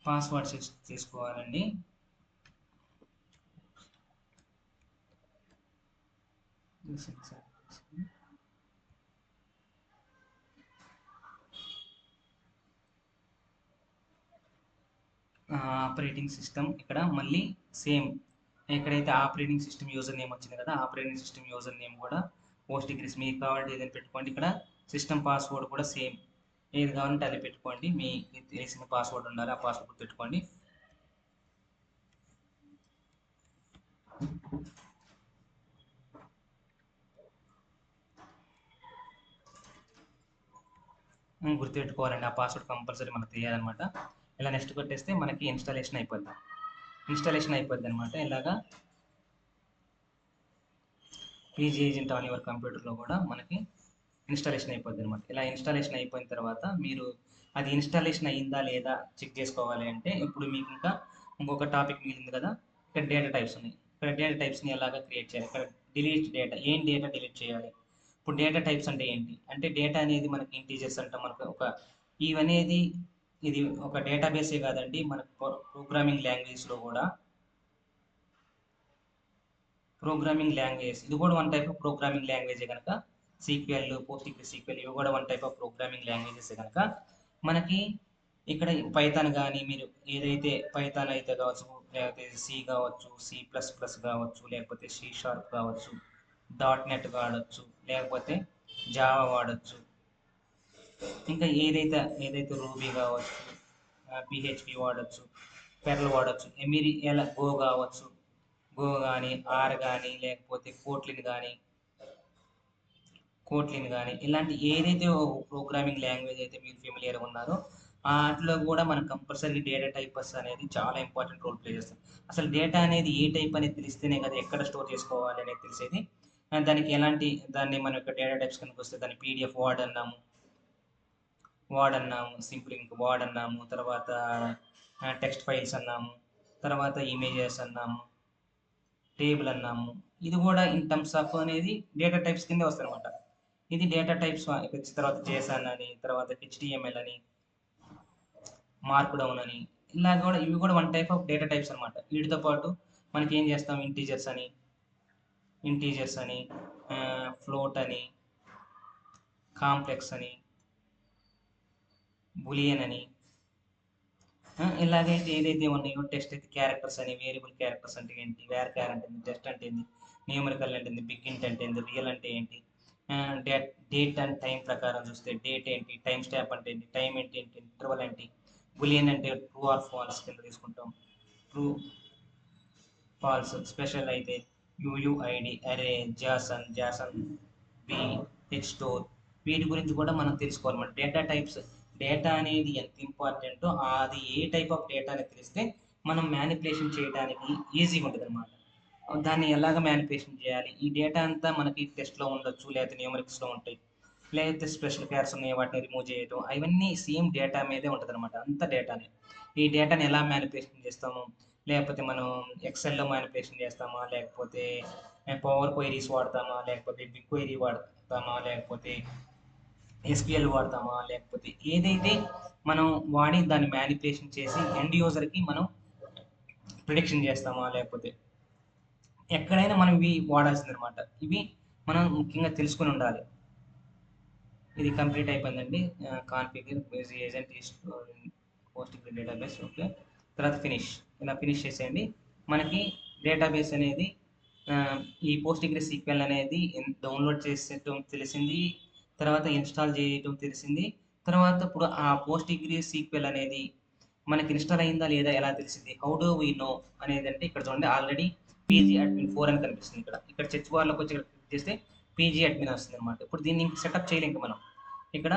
పాస్వర్డ్ తీసుకోవాలండి. ఆపరేటింగ్ సిస్టమ్ ఇక్కడ మళ్ళీ సేమ్ ఎక్కడైతే ఆపరేటింగ్ సిస్టమ్ యూజర్ నేమ్ వచ్చింది కదా, ఆపరేటింగ్ సిస్టమ్ యూజర్ నేమ్ కూడా పోస్ట్‌గ్రీస్ మీకు కావాలంటే ఏదైనా పెట్టుకోండి. ఇక్కడ సిస్టమ్ పాస్వర్డ్ కూడా సేమ్ ఏది కావాలంటే అది పెట్టుకోండి. మీకు తెలిసిన పాస్వర్డ్ ఉండాలి, ఆ పాస్వర్డ్ పెట్టుకోండి. గుర్తుపెట్టుకోవాలండి, ఆ పాస్వర్డ్ కంపల్సరీ మనకు తెలియాలన్నమాట. ఇలా నెక్స్ట్ కొట్టేస్తే మనకి ఇన్స్టాలేషన్ అయిపోద్ది అనమాట. ఇలాగా పీజీ ఏజెంట్ ఆన్ యువర్ కంప్యూటర్లో కూడా మనకి ఇన్స్టాలేషన్ అయిపోద్ది అనమాట. ఇలా ఇన్స్టాలేషన్ అయిపోయిన తర్వాత మీరు అది ఇన్స్టాలేషన్ అయ్యిందా లేదా చెక్ చేసుకోవాలి అంటే ఇప్పుడు మీకు ఇంకా ఇంకొక టాపిక్ మిగిలింది కదా. ఇక్కడ డేటా టైప్స్ ఉన్నాయి. ఇక్కడ డేటా టైప్స్ని ఎలాగ క్రియేట్ చేయాలి, ఇక్కడ డిలీట్ డేటా ఏం డేటా డిలీట్ చేయాలి. ఇప్పుడు డేటా టైప్స్ అంటే ఏంటి అంటే డేటా అనేది మనకి ఇంటీజర్స్ అంటాం. మనకు ఒక ఇవనేది ఇది ఒక డేటాబేసే కాదండి, మనకు ప్రోగ్రామింగ్ లాంగ్వేజ్లో కూడా ప్రోగ్రామింగ్ లాంగ్వేజ్ ఇది కూడా వన్ టైప్ ఆఫ్ ప్రోగ్రామింగ్ లాంగ్వేజే కనుక సీక్వెల్ పోస్ట్‌గ్రీ సీక్వెల్ ఇవి కూడా one type of programming languages కనుక మనకి ఇక్కడ పైథాన్ కానీ మీరు ఏదైతే పైథాన్ అయితే కావచ్చు, లేకపోతే సి కావచ్చు, సి ప్లస్ ప్లస్ కావచ్చు, లేకపోతే సి షార్ప్ కావచ్చు, డాట్ నెట్ వాడచ్చు, లేకపోతే జావా వాడచ్చు, ఇంకా ఏదైతే రూబీ కావచ్చు, పిహెచ్పి వాడచ్చు, పెర్ల్ వాడచ్చు, మీరు ఎలా గో కావచ్చు, గో కానీ ఆర్ కానీ లేకపోతే కోట్లిన్ కానీ ఇలాంటి ఏదైతే ప్రోగ్రామింగ్ లాంగ్వేజ్ అయితే మీరు ఫెమిలియర్గా ఉన్నారో వాటిలో కూడా మనకు కంపల్సరీ డేటా టైప్స్ అనేది చాలా ఇంపార్టెంట్ రోల్ ప్లే చేస్తుంది. అసలు డేటా అనేది ఏ టైప్ అనేది తెలిస్తేనే కదా ఎక్కడ స్టోర్ చేసుకోవాలి అనేది తెలిసేది. దానికి దాన్ని మనం ఇక్కడ డేటా టైప్స్ కనుక వస్తే దాన్ని పీడిఎఫ్ వాడ్ అన్నాము, సింపుల్ ఇంక్ వాడ్ అన్నాము, తర్వాత టెక్స్ట్ ఫైల్స్ అన్నాము, తర్వాత ఇమేజెస్ అన్నాము, టేబుల్ అన్నాము. ఇది కూడా ఇన్ టర్మ్స్ ఆఫ్ అనేది డేటా టైప్స్ కిందే వస్తాయి అనమాట. ఇది డేటా టైప్స్ వచ్చిన తర్వాత జేసన్ అని, తర్వాత హెచ్టిఎంఎల్ అని, మార్క్ డౌన్ అని, ఇలా కూడా ఇవి కూడా one type of data types అనమాట. వీటితో పాటు మనకి ఏం చేస్తాం ఇంటీజర్స్ అని ఫ్లోట్ అని, కాంప్లెక్స్ అని, బులియన్ అని, ఇలాగైతే ఏదైతే ఉన్నాయో టెస్ట్ అయితే క్యారెక్టర్స్ అని, వేరియబుల్ క్యారెక్టర్స్ అంటే ఏంటి, వేర్ క్యార్ అంటే ఏంటి, టెస్ట్ అంటే ఏంటి, న్యూమరికల్ అంటే ఏంటి, బిగ్ ఇంట్ అంటే ఏంటి, రియల్ అంటే ఏంటి, డేట్ అండ్ టైం ప్రకారం చూస్తే డేట్ ఏంటి, టైం స్టాంప్ అంటే ఏంటి, టైం ఏంటి, ఇంటర్వల్ ఏంటి, బులియన్ అంటే ట్రూ ఆర్ ఫాల్స్ కింద తీసుకుంటాం. ట్రూ, ఫాల్స్, స్పెషల్ అయితే యూయుఐడి, అరే, జాసన్, బి, హెచ్ స్టోర్, వీటి గురించి కూడా మనం తెలుసుకోవాలన్నమాట. డేటా టైప్స్, డేటా అనేది ఎంత ఇంపార్టెంటో అది ఏ టైప్ ఆఫ్ డేటా అని తెలిస్తే మనం మ్యానిపులేషన్ చేయడానికి ఈజీగా ఉంటుంది అనమాట. దాన్ని ఎలాగ మ్యానిపులేషన్ చేయాలి, ఈ డేటా అంతా మనకి టెస్ట్లో ఉండొచ్చు, లేకపోతే న్యూమరిక్స్లో ఉంటాయి, లేకపోతే స్పెషల్ క్యార్స్ ఉన్నాయి వాటిని రిమూవ్ చేయడం, అవన్నీ సేమ్ డేటా మీదే ఉంటుంది అనమాట. అంత డేటాని, ఈ డేటాని ఎలా మ్యానిపులేషన్ చేస్తాము, లేకపోతే మనం ఎక్సెల్లో మ్యానిపులేషన్ చేస్తామా, లేకపోతే పవర్ క్వైరీస్ వాడతామా, లేకపోతే బిగ్ క్వైరీ వాడతామా, లేకపోతే ఎస్క్యూఎల్ వాడతామా, లేకపోతే ఏదైతే మనం వాడి దాన్ని మ్యానిపులేషన్ చేసి ఎండ్ యూజర్కి మనం ప్రిడిక్షన్ చేస్తామా, లేకపోతే ఎక్కడైనా మనం ఇవి వాడాల్సింది అనమాట. ఇవి మనం ముఖ్యంగా తెలుసుకుని ఉండాలి. ఇది కంప్లీట్ అయిపోయిందండి. Configure agent posting database, okay. తర్వాత ఫినిష్, ఇలా ఫినిష్ చేసేయండి. మనకి డేటాబేస్ అనేది ఆ, ఈ పోస్టిగ్రీ సీక్వెల్ అనేది డౌన్లోడ్ చేసేయటం తెలిసింది, తర్వాత ఇన్స్టాల్ చేయటం తెలిసింది. తర్వాత ఇప్పుడు ఆ పోస్టిగ్రీ సీక్వెల్ అనేది మనకి ఇన్స్టాల్ అయిందా లేదా ఎలా తెలిసింది, హౌ డు వీ నో అనేది, అంటే ఇక్కడ చూడండి ఆల్రెడీ పీజీ అడ్మిన్ 4 అని కనిపిస్తుంది. ఇక్కడ సెర్చ్ బార్లోకి వచ్చి ఇక్కడ క్లిక్ చేస్తే పీజీ అడ్మిన్ వస్తుంది అనమాట. ఇప్పుడు దీన్ని సెటప్ చేయలేం మనం. ఇక్కడ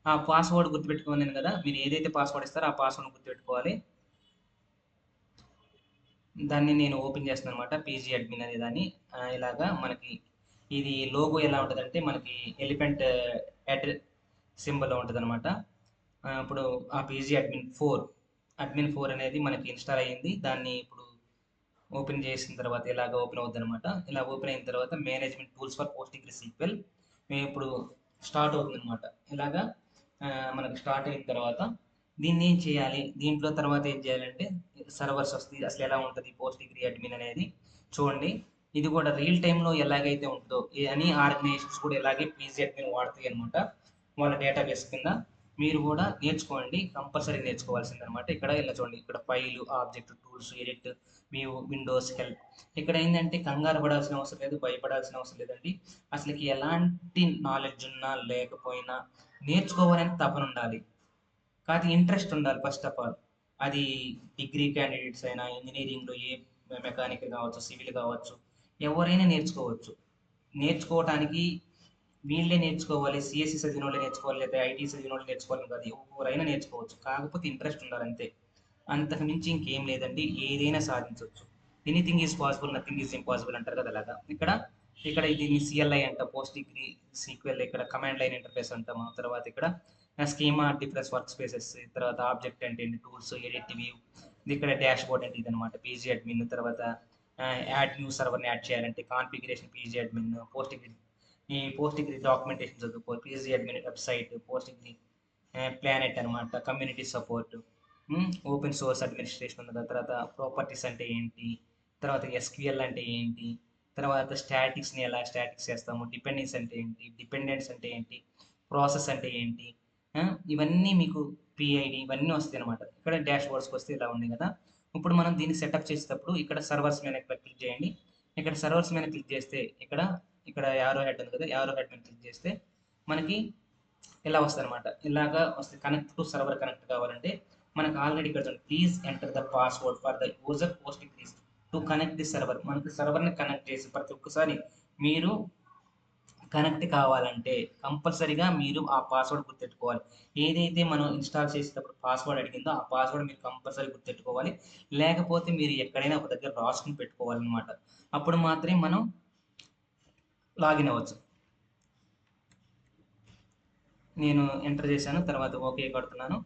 ఆ పాస్వర్డ్ గుర్తుపెట్టుకోవాలి కదా, మీరు ఏదైతే పాస్వర్డ్ ఇస్తారో ఆ పాస్వర్డ్ గుర్తుపెట్టుకోవాలి. దాన్ని నేను ఓపెన్ చేస్తాను అనమాట, పీజీ అడ్మిన్ అనే దాన్ని. ఇలాగా మనకి ఇది లోగో ఎలా ఉంటుందంటే మనకి ఎలిఫెంట్ హెడ్ సింబల్లో ఉంటుంది అనమాట. ఇప్పుడు ఆ పీజీ అడ్మిన్ ఫోర్ అనేది మనకి ఇన్స్టాల్ అయ్యింది. దాన్ని ఇప్పుడు ఓపెన్ చేసిన తర్వాత ఇలాగ ఓపెన్ అవుతుంది అనమాట. ఇలా ఓపెన్ అయిన తర్వాత మేనేజ్మెంట్ టూల్స్ ఫర్ పోస్టిగ్రీ సీక్వెల్ మేము ఇప్పుడు స్టార్ట్ అవుతుంది అనమాట. ఇలాగా మనకి స్టార్ట్ అయిన తర్వాత దీన్ని ఏం చేయాలి, దీంట్లో తర్వాత ఏం చేయాలంటే సర్వర్స్ వస్తాయి. అసలు ఎలా ఉంటుంది పోస్టిగ్రీ అడ్మిన్ అనేది చూడండి. ఇది కూడా రియల్ టైంలో ఎలాగైతే ఉంటుందో అన్ని ఆర్గనైజేషన్స్ కూడా ఇలాగే పీజీ అడ్మిన్ వాడతాయి అనమాట. వాళ్ళ డేటాబేస్ కింద మీరు కూడా నేర్చుకోండి, కంపల్సరీ నేర్చుకోవాల్సింది అనమాట. ఇక్కడ ఇలా చూడండి, ఇక్కడ file, object, tools, edit, view, Windows, help. ఇక్కడ ఏంటంటే కంగారు పడాల్సిన అవసరం లేదు, భయపడాల్సిన అవసరం లేదండి. అసలుకి ఎలాంటి నాలెడ్జ్ ఉన్నా లేకపోయినా నేర్చుకోవాలని తపన ఉండాలి, కాదు ఇంట్రెస్ట్ ఉండాలి ఫస్ట్ ఆఫ్ ఆల్. అది డిగ్రీ క్యాండిడేట్స్ అయినా, ఇంజనీరింగ్లో ఏ మెకానిక్ కావచ్చు, సివిల్ కావచ్చు, ఎవరైనా నేర్చుకోవచ్చు. నేర్చుకోవటానికి వీళ్ళే నేర్చుకోవాలి, సిఎస్సి చదివిన వాళ్ళే నేర్చుకోవాలి, లేదా ఐటీ చదివిన వాళ్ళు నేర్చుకోవాలని కాదు, ఎవరైనా నేర్చుకోవచ్చు, కాకపోతే ఇంట్రెస్ట్ ఉండాలి అంతే. అంతకు మించి ఇంకేం లేదండి, ఏదైనా సాధించవచ్చు. Anything is possible, nothing is impossible అంటారు కదా అలాగా. ఇక్కడ దీన్ని సిఎల్ఐ అంట, పోస్ట్ డిగ్రీ సీక్వెల్, ఇక్కడ కమాండ్ లైన్ ఇంటర్ఫేస్ అంటాము. తర్వాత ఇక్కడ స్కీమా, డిఫరెన్స్ వర్క్ స్పేసెస్, తర్వాత ఆబ్జెక్ట్ అంటే ఏంటి, టూల్స్, ఎడిట్, వ్యూ, ఇది ఇక్కడ డాష్ బోర్డ్ అంటే ఇది అనమాట, పీజీ అడ్మిన్. తర్వాత యాడ్ న్యూ సర్వర్ని యాడ్ చేయాలంటే configuration, PG admin, Postgres, ఈ పోస్ట్ డిగ్రీ డాక్యుమెంటేషన్ చదువుకో, PG admin website, Postgres planet అనమాట, community support, open source administration ఉంది కదా, తర్వాత ప్రాపర్టీస్ అంటే ఏంటి, తర్వాత ఎస్క్యూఎల్ అంటే ఏంటి, తర్వాత స్టాటిక్స్ని ఎలా స్టాటిక్స్ చేస్తాము, డిపెండెన్స్ అంటే ఏంటి, డిపెండెన్స్ అంటే ఏంటి, ప్రాసెస్ అంటే ఏంటి, ఆ, ఇవన్నీ మీకు పిఐడి ఇవన్నీ వస్తాయి అనమాట. ఇక్కడ డాష్ బోర్డ్స్కి వస్తే ఇలా ఉంది కదా. ఇప్పుడు మనం దీన్ని సెటప్ చేసేటప్పుడు ఇక్కడ సర్వర్స్ మీద క్లిక్ చేయండి. ఇక్కడ సర్వర్స్ మీద క్లిక్ చేస్తే ఇక్కడ యారో హెడ్ ఉంది కదా, యారో హెడ్ మీద క్లిక్ చేస్తే మనకి ఇలా వస్తుంది అనమాట. ఇలాగా వస్తే కనెక్ట్ టు సర్వర్ కనెక్ట్ కావాలంటే మనకు ఆల్రెడీ ఇక్కడ చూడండి, please enter the password for the user posting please to connect the server. మనకి సర్వర్ని కనెక్ట్ చేసి ప్రతి ఒక్కసారి మీరు కనెక్ట్ కావాలంటే కంపల్సరీగా మీరు ఆ పాస్వర్డ్ గుర్తెట్టుకోవాలి. ఏదైతే మనం ఇన్స్టాల్ చేసేటప్పుడు పాస్వర్డ్ అడిగిందో ఆ పాస్వర్డ్ మీరు కంపల్సరీ గుర్తెట్టుకోవాలి. లేకపోతే మీరు ఎక్కడైనా ఒక దగ్గర రాసుకుని పెట్టుకోవాలన్నమాట. అప్పుడు మాత్రమే మనం లాగిన్ అవ్వచ్చు. నేను ఎంటర్ చేశాను, తర్వాత ఓకే కొడుతున్నాను,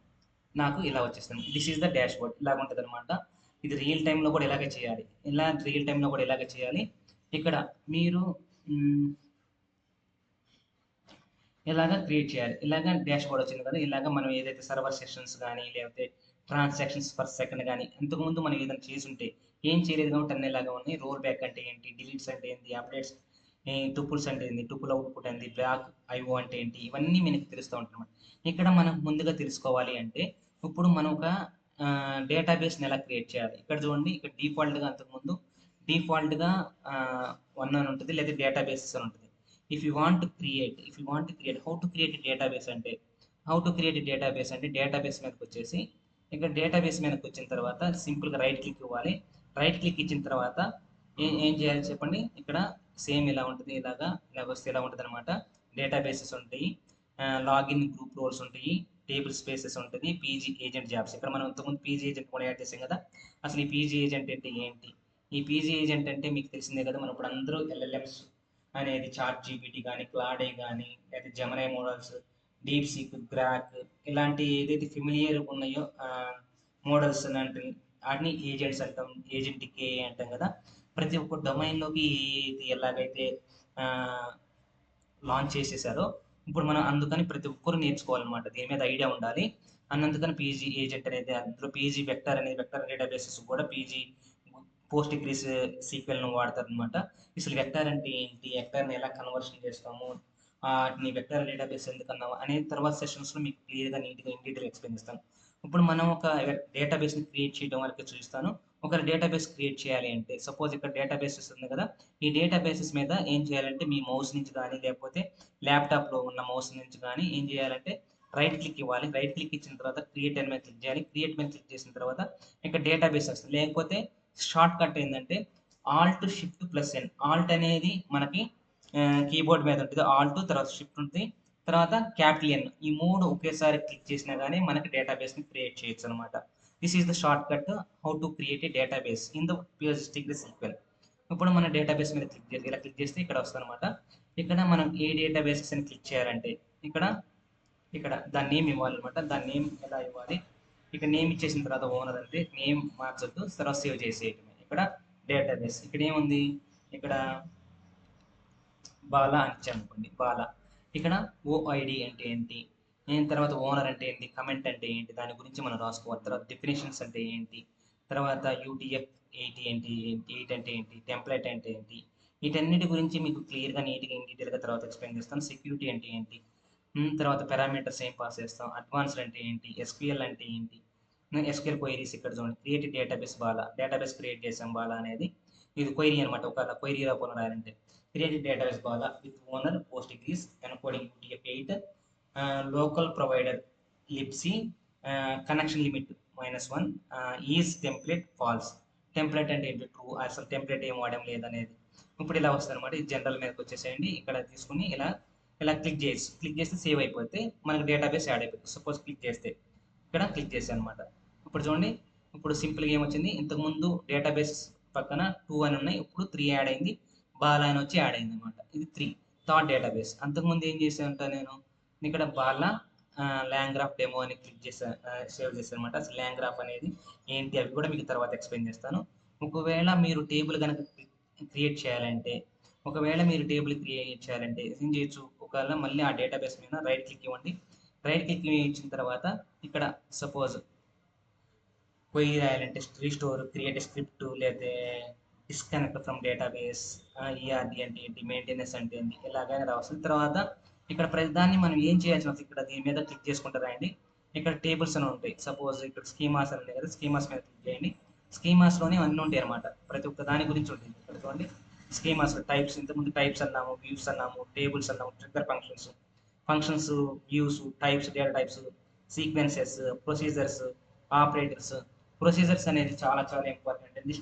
నాకు ఇలా వచ్చేస్తుంది. This is the dash board, ఇలాగ ఉంటుంది అనమాట. ఇది రియల్ టైంలో కూడా ఇలాగే చేయాలి. రియల్ టైంలో కూడా ఇలాగే చేయాలి. ఇక్కడ మీరు ఇలాగ క్రియేట్ చేయాలి. ఇలాగ డాష్ బోర్డ్ వచ్చింది కదా, ఇలాగ మనం ఏదైతే సర్వర్ సెషన్స్ కానీ, లేకపోతే ట్రాన్సాక్షన్స్ పర్ సెకండ్ కానీ, అంతకుముందు మనం ఏదైనా చేసి ఉంటే ఏం చేయలేదు కాబట్టి అన్ని ఇలాగా ఉన్నాయి. రోల్ బ్యాక్ అంటే ఏంటి, డిలీట్స్ అంటే ఏంటి, అప్డేట్స్ టుపుల్స్ అంటే ఏంది, టుపుల్ అవుట్పుట్ ఏంది, బ్లాక్ ఐఓ అంటే ఏంటి, ఇవన్నీ మనకి తెలుస్తూ ఉంటాయి. ఇక్కడ మనం ముందుగా తెలుసుకోవాలి అంటే ఇప్పుడు మనం ఒక డేటాబేస్ని ఎలా క్రియేట్ చేయాలి. ఇక్కడ చూడండి, ఇక్కడ డిఫాల్ట్గా అంతకుముందు డిఫాల్ట్గా వన్ అని ఉంటుంది, లేదా డేటాబేసెస్ అని ఉంటుంది. If you want create how to create database అంటే డేటాబేస్ మీదకి వచ్చేసి ఇక్కడ డేటాబేస్ మీదకి వచ్చిన తర్వాత సింపుల్గా రైట్ క్లిక్ ఇవ్వాలి. రైట్ క్లిక్ ఇచ్చిన తర్వాత ఏం చేయాలి చెప్పండి. ఇక్కడ సేమ్ ఇలా ఉంటుంది, ఇలా వస్తే ఇలా ఉంటుంది అనమాట. డేటాబేసెస్ ఉంటాయి, లాగిన్ గ్రూప్ రోల్స్ ఉంటాయి, టేబుల్ స్పేసెస్ ఉంటుంది, పీజీ ఏజెంట్ జాబ్స్. ఇక్కడ మనం ఇంతకుముందు పీజీ ఏజెంట్ కూడా యాడ్ చేసాం కదా. అసలు ఈ పీజీ ఏజెంట్ అంటే ఏంటి? ఈ పీజీ ఏజెంట్ అంటే మీకు తెలిసిందే కదా. మనం ఇప్పుడు అందరూ ఎల్ఎల్ఎంస్ అనేది చాట్ జీపీటీ కానీ, క్లాడే కానీ, లేదా Gemini models, deep seek, Grok ఇలాంటి ఏదైతే ఫెమిలియర్ ఉన్నాయో మోడల్స్ అంటే వాటిని ఏజెంట్స్ అంటాం, ఏజెంట్ కే అంటాం కదా. ప్రతి ఒక్క డొమైన్లోకి ఇది ఎలాగైతే లాంచ్ చేసేసారో ఇప్పుడు మనం అందుకని ప్రతి ఒక్కరు నేర్చుకోవాలన్నమాట. దీని మీద ఐడియా ఉండాలి. అందుకని పీజీ ఏజెంట్ అనేది, అందులో పీజీ వెక్టర్ అనేది, వెక్టర్ డేటాబేసెస్ కూడా పీజీ పోస్ట్ డిగ్రీస్ సీక్వెల్ను వాడతారు అనమాట. అసలు వెక్టర్ అంటే ఏంటి, వెక్టర్ని ఎలా కన్వర్షన్ చేస్తాము, వాటిని వెక్టర్ డేటాబేస్ ఎందుకన్నాము అనేది తర్వాత సెషన్స్లో మీకు క్లియర్గా నీట్గా ఇన్ డీటెయిల్ ఎక్స్ప్లెయిన్ చేస్తాను. ఇప్పుడు మనం ఒక డేటాబేస్ని క్రియేట్ చేయడం వరకు చూస్తాను. ఒక డేటాబేస్ క్రియేట్ చేయాలి అంటే సపోజ్ ఇక్కడ డేటాబేసెస్ ఉంది కదా. ఈ డేటాబేసెస్ మీద ఏం చేయాలంటే మీ మౌస్ నుంచి కానీ, లేకపోతే ల్యాప్టాప్లో ఉన్న మౌస్ నుంచి కానీ ఏం చేయాలంటే రైట్ క్లిక్ ఇవ్వాలి. రైట్ క్లిక్ ఇచ్చిన తర్వాత క్రియేట్ అని మీద క్లిక్ చేయాలి. క్రియేట్ మీద క్లిక్ చేసిన తర్వాత ఇక్కడ డేటాబేస్ వస్తుంది. లేకపోతే షార్ట్ కట్ ఏంటంటే ఆల్ట్ షిఫ్ట్ ప్లస్ ఎన్. ఆల్ట్ అనేది మనకి కీబోర్డ్ మీద ఉంటుంది, ఆల్ట్ తర్వాత షిఫ్ట్ ఉంటుంది, తర్వాత క్యాపిటల్ ఎన్. ఈ మూడు ఒకేసారి క్లిక్ చేసినా కానీ మనకి డేటాబేస్ని క్రియేట్ చేయొచ్చు అనమాట. This is the short cut how to create a database in the PostgreSQL sequel. ఇప్పుడు మన డేటాబేస్ మీద క్లిక్ చేసి ఇలా క్లిక్ చేస్తే ఇక్కడ వస్తుంది అనమాట. ఇక్కడ మనం ఏ డేటాబేసెస్ అని క్లిక్ చేయాలంటే ఇక్కడ దాని నేమ్ ఇవ్వాలన్నమాట. దాని నేమ్ ఎలా ఇవ్వాలి, ఇక్కడ నేమ్ ఇచ్చేసిన తర్వాత ఓనర్ అంటే నేమ్ మార్చొద్దు, తర్వాత సేవ్ చేసేయటమే. ఇక్కడ డేటాబేస్ ఇక్కడ ఏముంది, ఇక్కడ బాలా అని ఇచ్చామనుకోండి, బాలా. ఇక్కడ ఓఐడి అంటే ఏంటి, తర్వాత ఓనర్ అంటే ఏంటి, కమెంట్ అంటే ఏంటి, దాని గురించి మనం రాసుకోవాలి. తర్వాత డెఫినేషన్స్ అంటే ఏంటి, తర్వాత యూటీఎఫ్ 8 ఏంటి, 8 అంటే ఏంటి, టెంప్లెట్ అంటే ఏంటి, వీటన్నిటి గురించి మీకు క్లియర్గా నీట్గా ఇన్ డీటెయిల్గా తర్వాత ఎక్స్ప్లెయిన్ చేస్తాను. సెక్యూరిటీ అంటే ఏంటి, తర్వాత పారామీటర్స్ ఏం పాస్ చేస్తాం, అడ్వాన్స్డ్ అంటే ఏంటి, ఎస్క్యూఎల్ అంటే ఏంటి, ఎస్క్యూఎల్ క్వైరీస్. ఇక్కడ చూడండి, create database Bala, database create చేసాం బాలా అనేది ఇది క్వైరీ అనమాట. ఒక క్వైరీ రూపంలో రాయాలంటే created database Bala with owner Postgres encoding UTF-8 locale provider libc connection limit -1 is template false. Template అంటే ఏంటి, ట్రూ. అసలు టెంప్లెట్ ఏం వాడడం లేదనేది. ఇప్పుడు ఇలా వస్తుంది అనమాట. ఇది జనరల్ మీదకి వచ్చేసేయండి. ఇక్కడ తీసుకుని ఇలా క్లిక్ చేస్తే సేవ్ అయిపోతే మనకి డేటాబేస్ యాడ్ అయిపోతుంది. సపోజ్ క్లిక్ చేస్తే ఇక్కడ క్లిక్ చేసాను అనమాట. ఇప్పుడు చూడండి, ఇప్పుడు సింపుల్గా ఏమొచ్చింది, ఇంతకుముందు డేటాబేస్ పక్కన 2 అని ఉన్నాయి, ఇప్పుడు 3 యాడ్ అయింది, బాలా అని వచ్చి యాడ్ అయింది అనమాట. ఇది 3 థర్డ్ డేటాబేస్. అంతకుముందు ఏం చేశానంట నేను ఇక్కడ బాలా ల్యాంగ్రాఫ్ డెమో అని క్లిక్ చేశాను, సేవ్ చేశాను అనమాట. అసలు ల్యాంగ్రాఫ్ అనేది ఏంటి అవి కూడా మీకు తర్వాత ఎక్స్ప్లెయిన్ చేస్తాను. ఒకవేళ మీరు టేబుల్ కనుక క్రియేట్ చేయాలంటే ఏం చేయొచ్చు, ఒకవేళ మళ్ళీ ఆ డేటాబేస్ మీద రైట్ క్లిక్ ఇవ్వండి. రైట్ క్లిక్ ఇచ్చిన తర్వాత ఇక్కడ సపోజ్ క్వెరీ రాయాలంటే రీస్టోర్, క్రియేట్ స్క్రిప్ట్, లేదా డిస్కనెక్ట్ ఫ్రమ్ డేటాబేస్, ఈఆర్డి అంటే ఏంటి, మెయింటెనెన్స్ అంటే ఏంటి, ఇలాగైనా రావాల్సిన తర్వాత ఇక్కడ ప్రతిదాన్ని మనం ఏం చేయాల్సిన అవసరం, ఇక్కడ దీని మీద క్లిక్ చేసుకుంటారా అండి. ఇక్కడ టేబుల్స్ అని ఉంటాయి. సపోజ్ ఇక్కడ స్కీమాస్ అని ఉంది కదా, స్కీమాస్ మీద క్లిక్ చేయండి. స్కీమాస్లోనే అన్నీ ఉంటాయి అనమాట. ప్రతి ఒక్క దాని గురించి ఉంటుంది. ఇక్కడ చూడండి, స్కీమాస్ టైప్స్, ఇంతకుముందు టైప్స్ అన్నాము, వ్యూస్ అన్నాము, టేబుల్స్ అన్నాము, trigger functions, views, types, data types, sequences, procedures, operators. Procedures అనేది చాలా చాలా ఇంపార్టెంట్ అండి.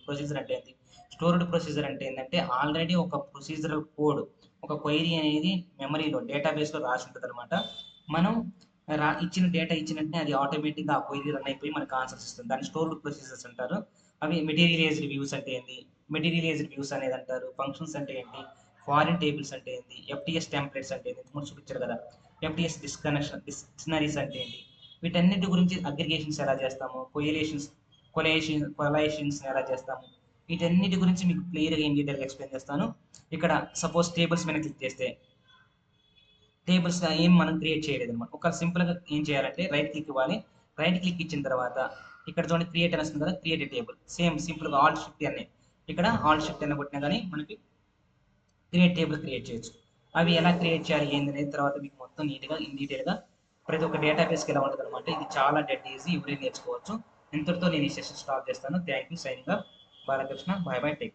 ప్రొసీజర్ అంటే ఏంటి, స్టోర్డ్ ప్రొసీజర్ అంటే ఏంటంటే ఆల్రెడీ ఒక ప్రొసీజరల్ కోడ్, ఒక క్వైరీ అనేది మెమరీలో డేటాబేస్లో రాసి ఉంటుంది అనమాట. మనం ఇచ్చిన డేటా ఇచ్చిన వెంటనే అది ఆటోమేటిక్గా ఆ క్వైరీ రన్ అయిపోయి మనకు ఆన్సర్స్ ఇస్తుంది. దాన్ని స్టోర్డ్ ప్రొసీజర్స్ అంటారు. అవి మెటీరియలైజ్డ్ వ్యూస్ అంటే ఏంటి, అనేది అంటారు. ఫంక్షన్స్ అంటే ఏంటి, ఫారిన్ టేబుల్స్ అంటే ఏంటి, FTS టెంప్లెట్స్ అంటే ఏంటి, ముందు చూపించారు కదా. FTS డిక్షనరీస్ అంటే ఏంటి, వీటన్నిటి గురించి అగ్రిగేషన్స్ ఎలా చేస్తాము, కొలేషన్స్ ఎలా చేస్తాము, వీటన్నిటి గురించి మీకు క్లియర్గా ఏం డీటెయిల్గా ఎక్స్ప్లెయిన్ చేస్తాను. ఇక్కడ సపోజ్ టేబుల్స్ మీద క్లిక్ చేస్తే టేబుల్స్ ఏం మనం క్రియేట్ చేయలేదు అనమాట. ఒక సింపుల్గా ఏం చేయాలంటే రైట్ క్లిక్ ఇవ్వాలి. రైట్ క్లిక్ ఇచ్చిన తర్వాత ఇక్కడ చూడండి క్రియేట్ అని వస్తుంది కదా, క్రియేట్ టేబుల్. సేమ్ సింపుల్గా ఆల్ట్ షిఫ్ట్ అనే, ఇక్కడ ఆల్ట్ షిఫ్ట్ అని కొట్టినా కానీ మనకి టేబుల్ క్రియేట్ చేయొచ్చు. అవి ఎలా క్రియేట్ చేయాలి ఏందనేది తర్వాత మీకు మొత్తం నీట్‌గా ఇన్ డీటెయిల్‌గా ప్రతి ఒక్క డేటాబేస్‌కి ఎలా ఉంటదనమాట. ఇది చాలా డెడ్ ఈజీ. ఎవరైనా నేర్చుకోవచ్చు. ఇంతటితో నేను ఈ సెషన్ స్టాప్ చేస్తాను. Thank you. Signing off. Balakrishna. By by. Take care.